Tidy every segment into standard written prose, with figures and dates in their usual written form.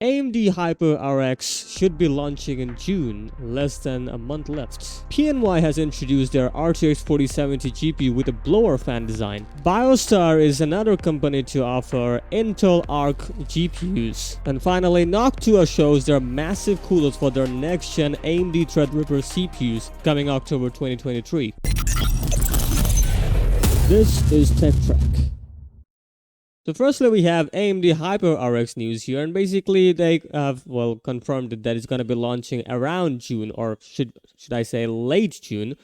AMD HYPR-RX should be launching in June, less than a month left. PNY has introduced their RTX 4070 GPU with a blower fan design. Biostar is another company to offer Intel Arc GPUs. And finally, Noctua shows their massive coolers for their next-gen AMD Threadripper CPUs coming October 2023. This is Tech Track. So firstly, we have AMD HYPR-RX news here, and basically they have, well, confirmed that it's going to be launching around June, or should I say late June.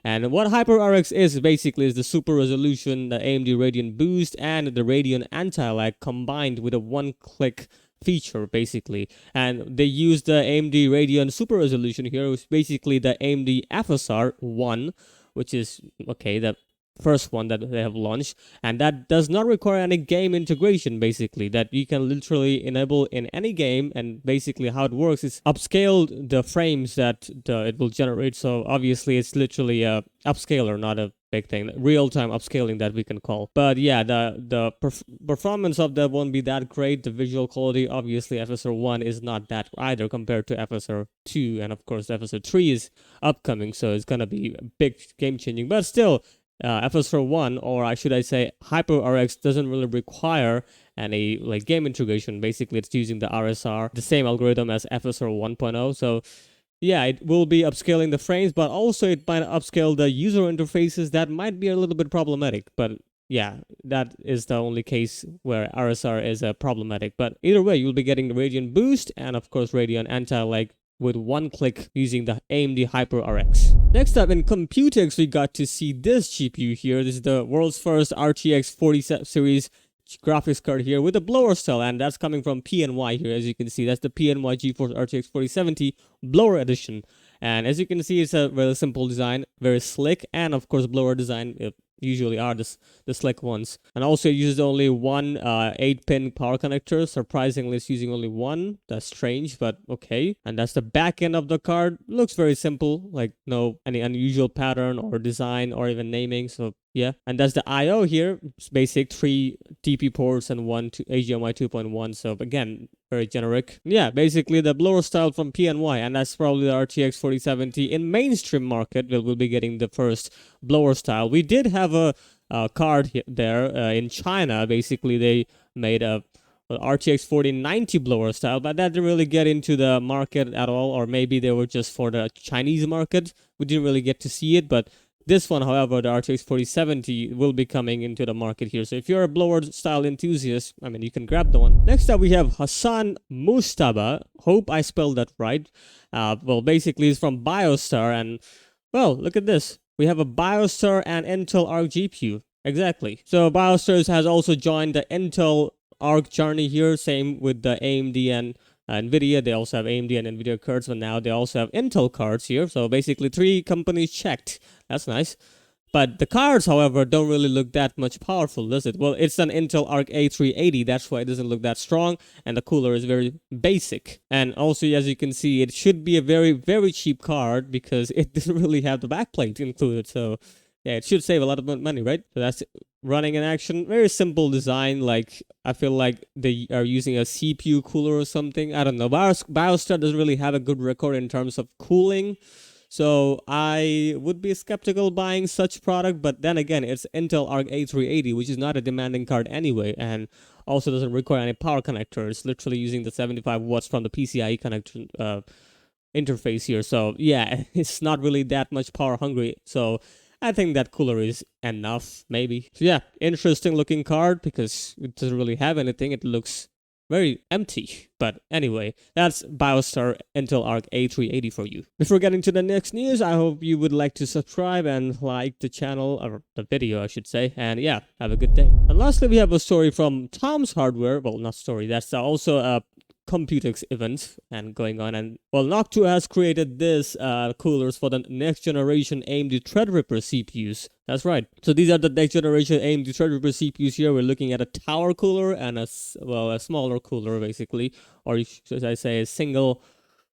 And what HYPR-RX is basically is the super resolution, the AMD Radeon Boost, and the Radeon Anti-Lag combined with a one-click feature basically. And they use the AMD Radeon super resolution here, which is basically the AMD FSR 1, which is, okay, the first one that they have launched, and that does not require any game integration basically, that you can literally enable in any game. And basically how it works is upscale the frames that it will generate. So obviously it's literally a upscaler, not a big thing, real-time upscaling that we can call. But yeah, the performance of that won't be that great. The visual quality, obviously FSR 1 is not that either compared to FSR 2, and of course FSR 3 is upcoming, so it's gonna be a big game changing. But still, FSR 1, or I should say HYPR-RX, doesn't really require any like game integration. Basically it's using the RSR, the same algorithm as FSR 1.0. So yeah, it will be upscaling the frames, but also it might upscale the user interfaces. That might be a little bit problematic, but yeah, that is the only case where RSR is problematic. But either way, you'll be getting the Radeon Boost and of course Radeon Anti-Lag with one click using the AMD HYPR-RX. Next up in Computex, we got to see this GPU here. This is the world's first RTX 40 series graphics card here with a blower style, and that's coming from PNY here. As you can see, that's the PNY GeForce RTX 4070 blower edition. And as you can see, it's a very simple design, very slick, and of course blower design usually are the slick ones. And also it uses only one 8-pin power connector. Surprisingly, it's using only one. That's strange, but okay. And that's the back end of the card. Looks very simple, like no any unusual pattern or design or even naming. So yeah, and that's the I/O here. It's basic 3 TP ports and 1 HDMI 2.1. So again, very generic. Yeah, basically the blower style from PNY, and that's probably the RTX 4070 in mainstream market. We'll be getting the first blower style. We did have a card there in China. Basically, they made a RTX 4090 blower style, but that didn't really get into the market at all, or maybe they were just for the Chinese market. We didn't really get to see it, but this one, however, the RTX 4070 will be coming into the market here. So if you're a blower style enthusiast, I mean, you can grab the one. Next up, we have Hassan Mustaba. Hope I spelled that right. Well, basically, he's from Biostar, and well, look at this. We have a Biostar and Intel Arc GPU. Exactly. So Biostar has also joined the Intel Arc journey here. Same with the AMD and NVIDIA. They also have AMD and NVIDIA cards, but now they also have Intel cards here. So basically 3 companies checked. That's nice. But the cards, however, don't really look that much powerful, does it? Well, it's an Intel Arc A380. That's why it doesn't look that strong. And the cooler is very basic. And also, as you can see, it should be a very, very cheap card because it doesn't really have the backplate included. So yeah, it should save a lot of money, right? So that's running in action. Very simple design. Like, I feel like they are using a CPU cooler or something. I don't know. Biostar doesn't really have a good record in terms of cooling. So I would be skeptical buying such product. But then again, it's Intel Arc A380, which is not a demanding card anyway. And also doesn't require any power connector. It's literally using the 75 watts from the PCIe connector interface here. So yeah, it's not really that much power hungry. So I think that cooler is enough, maybe. So yeah, interesting looking card because it doesn't really have anything. It looks very empty. But anyway, that's Biostar Intel Arc A380 for you. Before getting to the next news, I hope you would like to subscribe and like the channel, or the video I should say. And yeah, have a good day. And lastly, we have a story from Tom's Hardware. Well, not story, that's also a Computex event and going on. And well, Noctua has created this coolers for the next generation AMD Threadripper CPUs. That's right. So these are the next generation AMD Threadripper CPUs here. We're looking at a tower cooler and a smaller cooler basically, or should I say a single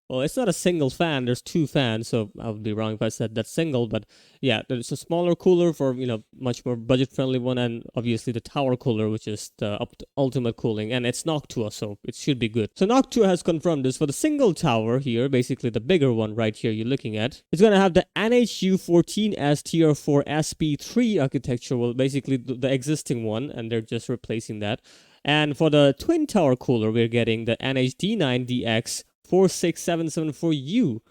Well, it's not a single fan. There's two fans, so I would be wrong if I said that's single. But yeah, there's a smaller cooler for much more budget-friendly one, and obviously the tower cooler, which is the ultimate cooling, and it's Noctua, so it should be good. So Noctua has confirmed this for the single tower here, basically the bigger one right here you're looking at. It's gonna have the NHU14S Tier 4 SP3 architecture, well, basically the existing one, and they're just replacing that. And for the twin tower cooler, we're getting the NHD9DX 46774U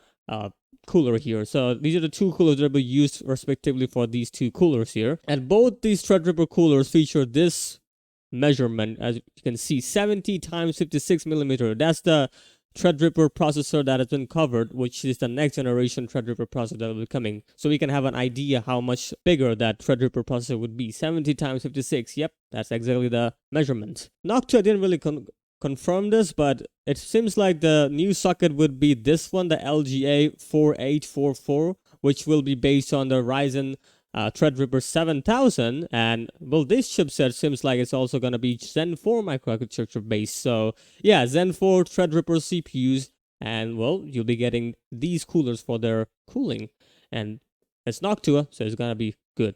cooler here. So these are the two coolers that will be used respectively for these two coolers here. And both these Threadripper coolers feature this measurement, as you can see, 70 times 56 millimeter. That's the Threadripper processor that has been covered, which is the next generation Threadripper processor that will be coming. So we can have an idea how much bigger that Threadripper processor would be. 70 times 56. Yep, that's exactly the measurement. Noctua didn't really confirm this, but it seems like the new socket would be this one, the LGA 4844, which will be based on the Ryzen Threadripper 7000. And well, this chipset seems like it's also going to be Zen 4 microarchitecture based. So yeah, Zen 4 Threadripper CPUs, and well, you'll be getting these coolers for their cooling. And it's Noctua, so it's going to be good.